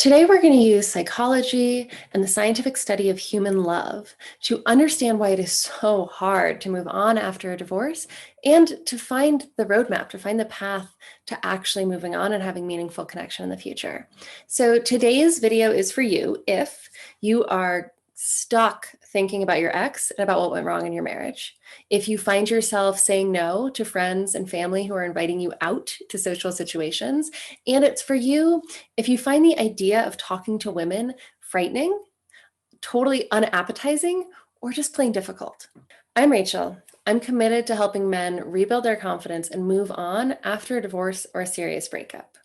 Today, we're going to use psychology and the scientific study of human love to understand why it is so hard to move on after a divorce and to find the roadmap, to find the path to actually moving on and having meaningful connection in the future. So today's video is for you if you are stuck thinking about your ex and about what went wrong in your marriage. If you find yourself saying no to friends and family who are inviting you out to social situations, and it's for you if you find the idea of talking to women frightening, totally unappetizing, or just plain difficult. I'm Rachel. I'm committed to helping men rebuild their confidence and move on after a divorce or a serious breakup.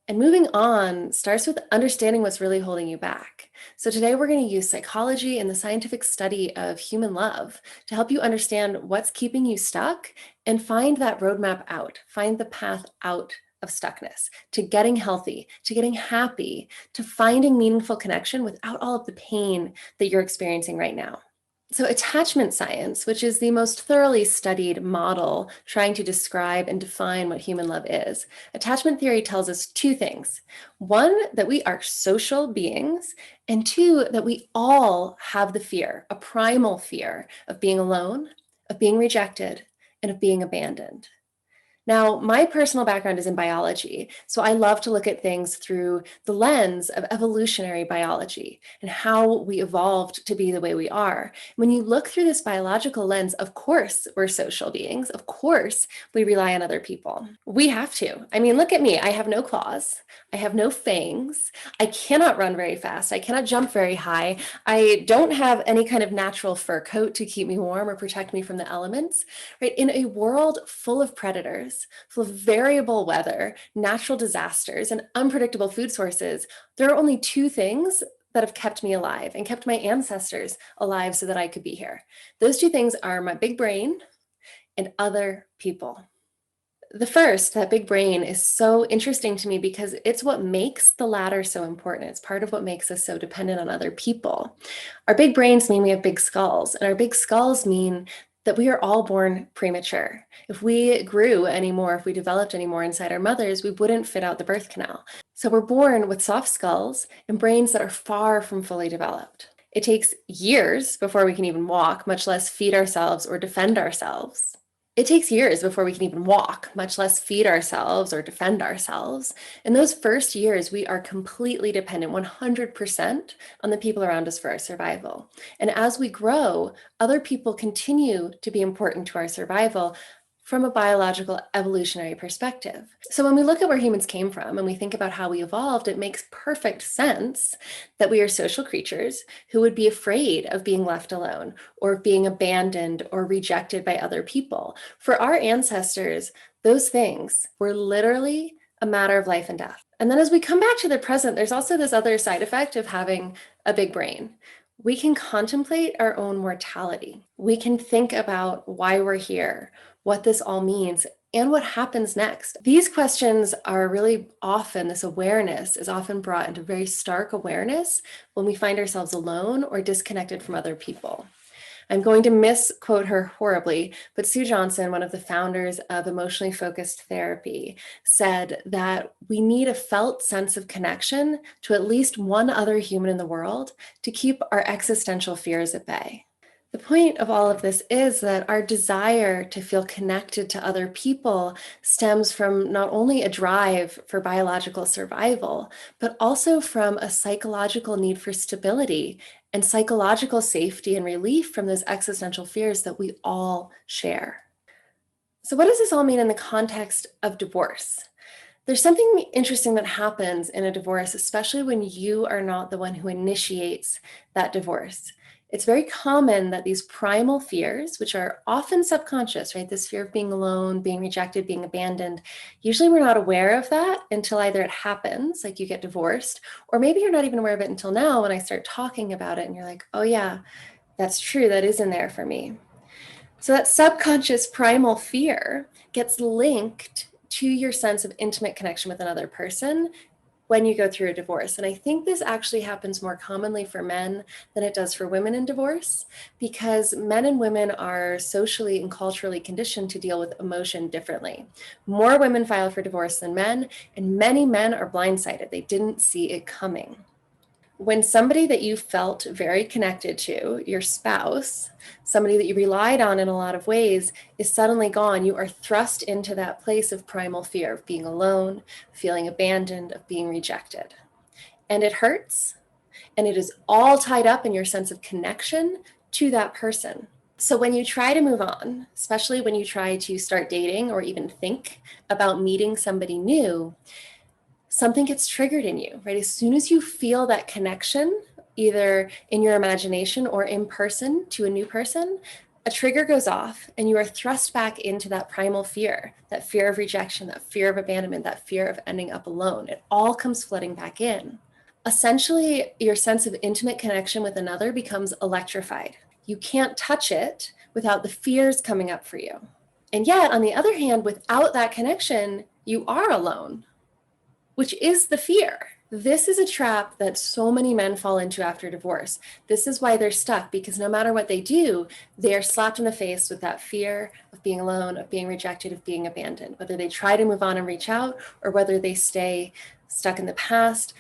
And moving on starts with understanding what's really holding you back. So today we're going to use psychology and the scientific study of human love to help you understand what's keeping you stuck and find that roadmap out, find the path out of stuckness, to getting healthy, to getting happy, to finding meaningful connection without all of the pain that you're experiencing right now. So attachment science, which is the most thoroughly studied model trying to describe and define what human love is, attachment theory tells us two things. One, that we are social beings, and two, that we all have the fear, a primal fear of being alone, of being rejected, and of being abandoned. Now, my personal background is in biology, so I love to look at things through the lens of evolutionary biology and how we evolved to be the way we are. When you look through this biological lens, of course, we're social beings. Of course, we rely on other people. We have to. I mean, look at me. I have no claws. I have no fangs. I cannot run very fast. I cannot jump very high. I don't have any kind of natural fur coat to keep me warm or protect me from the elements, right? In a world full of predators, full of variable weather, natural disasters, and unpredictable food sources, there are only two things that have kept me alive and kept my ancestors alive so that I could be here. Those two things are my big brain and other people. The first, that big brain, is so interesting to me because it's what makes the latter so important. It's part of what makes us so dependent on other people. Our big brains mean we have big skulls, and our big skulls mean that we are all born premature. If we grew anymore, if we developed anymore inside our mothers, we wouldn't fit out the birth canal. So we're born with soft skulls and brains that are far from fully developed. It takes years before we can even walk, much less feed ourselves or defend ourselves. It takes years before we can even walk, much less feed ourselves or defend ourselves. In those first years, we are completely dependent 100% on the people around us for our survival. And as we grow, other people continue to be important to our survival from a biological evolutionary perspective. So when we look at where humans came from and we think about how we evolved, it makes perfect sense that we are social creatures who would be afraid of being left alone or being abandoned or rejected by other people. For our ancestors, those things were literally a matter of life and death. And then as we come back to the present, there's also this other side effect of having a big brain. We can contemplate our own mortality. We can think about why we're here, what this all means, and what happens next. These questions are really often, this awareness is often brought into very stark awareness when we find ourselves alone or disconnected from other people. I'm going to misquote her horribly, but Sue Johnson, one of the founders of emotionally focused therapy, said that we need a felt sense of connection to at least one other human in the world to keep our existential fears at bay. The point of all of this is that our desire to feel connected to other people stems from not only a drive for biological survival, but also from a psychological need for stability and psychological safety and relief from those existential fears that we all share. So what does this all mean in the context of divorce? There's something interesting that happens in a divorce, especially when you are not the one who initiates that divorce. It's very common that these primal fears, which are often subconscious, right? This fear of being alone, being rejected, being abandoned. Usually we're not aware of that until either it happens, like you get divorced, or maybe you're not even aware of it until now when I start talking about it and you're like, oh yeah, that's true, that is in there for me. So that subconscious primal fear gets linked to your sense of intimate connection with another person when you go through a divorce. And I think this actually happens more commonly for men than it does for women in divorce, because men and women are socially and culturally conditioned to deal with emotion differently. More women file for divorce than men, and many men are blindsided. They didn't see it coming. When somebody that you felt very connected to, your spouse, somebody that you relied on in a lot of ways, is suddenly gone, you are thrust into that place of primal fear of being alone, feeling abandoned, of being rejected. And it hurts, and it is all tied up in your sense of connection to that person. So when you try to move on, especially when you try to start dating or even think about meeting somebody new, something gets triggered in you, right? As soon as you feel that connection, either in your imagination or in person to a new person, a trigger goes off and you are thrust back into that primal fear, that fear of rejection, that fear of abandonment, that fear of ending up alone. It all comes flooding back in. Essentially, your sense of intimate connection with another becomes electrified. You can't touch it without the fears coming up for you. And yet, on the other hand, without that connection, you are alone, which is the fear. This is a trap that so many men fall into after divorce. This is why they're stuck, because no matter what they do, they are slapped in the face with that fear of being alone, of being rejected, of being abandoned. Whether they try to move on and reach out, or whether they stay stuck in the past,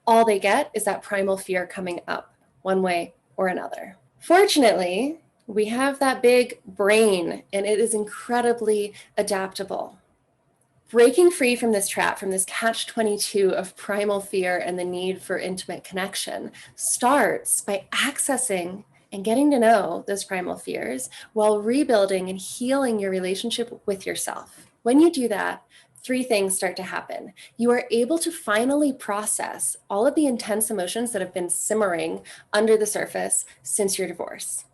all they get is that primal fear coming up one way or another. Fortunately, we have that big brain, and it is incredibly adaptable. Breaking free from this trap, from this catch-22 of primal fear and the need for intimate connection, starts by accessing and getting to know those primal fears while rebuilding and healing your relationship with yourself. When you do that, three things start to happen. You are able to finally process all of the intense emotions that have been simmering under the surface since your divorce.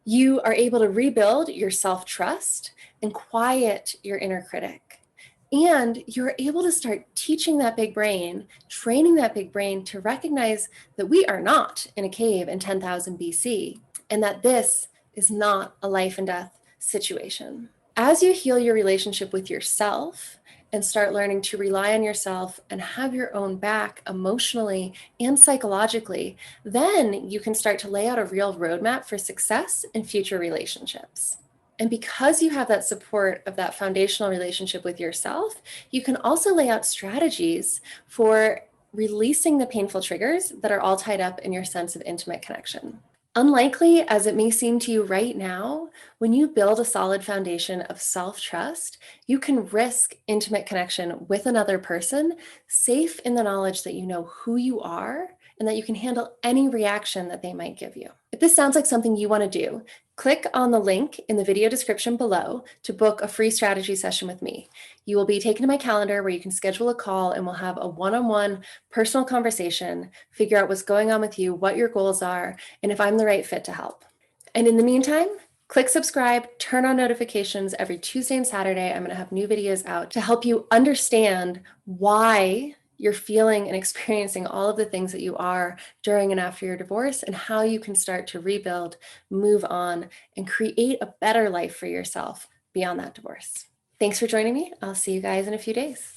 You are able to rebuild your self-trust and quiet your inner critic. And you're able to start teaching that big brain, training that big brain to recognize that we are not in a cave in 10,000 BC, and that this is not a life and death situation. As you heal your relationship with yourself and start learning to rely on yourself and have your own back emotionally and psychologically, then you can start to lay out a real roadmap for success in future relationships. And because you have that support of that foundational relationship with yourself, you can also lay out strategies for releasing the painful triggers that are all tied up in your sense of intimate connection. Unlikely as it may seem to you right now, when you build a solid foundation of self-trust, you can risk intimate connection with another person, safe in the knowledge that you know who you are and that you can handle any reaction that they might give you. If this sounds like something you want to do, click on the link in the video description below to book a free strategy session with me. You will be taken to my calendar where you can schedule a call and we'll have a one-on-one personal conversation, figure out what's going on with you, what your goals are, and if I'm the right fit to help. And in the meantime, click subscribe, turn on notifications. Every Tuesday and Saturday, I'm going to have new videos out to help you understand why you're feeling and experiencing all of the things that you are during and after your divorce, and how you can start to rebuild, move on, and create a better life for yourself beyond that divorce. Thanks for joining me. I'll see you guys in a few days.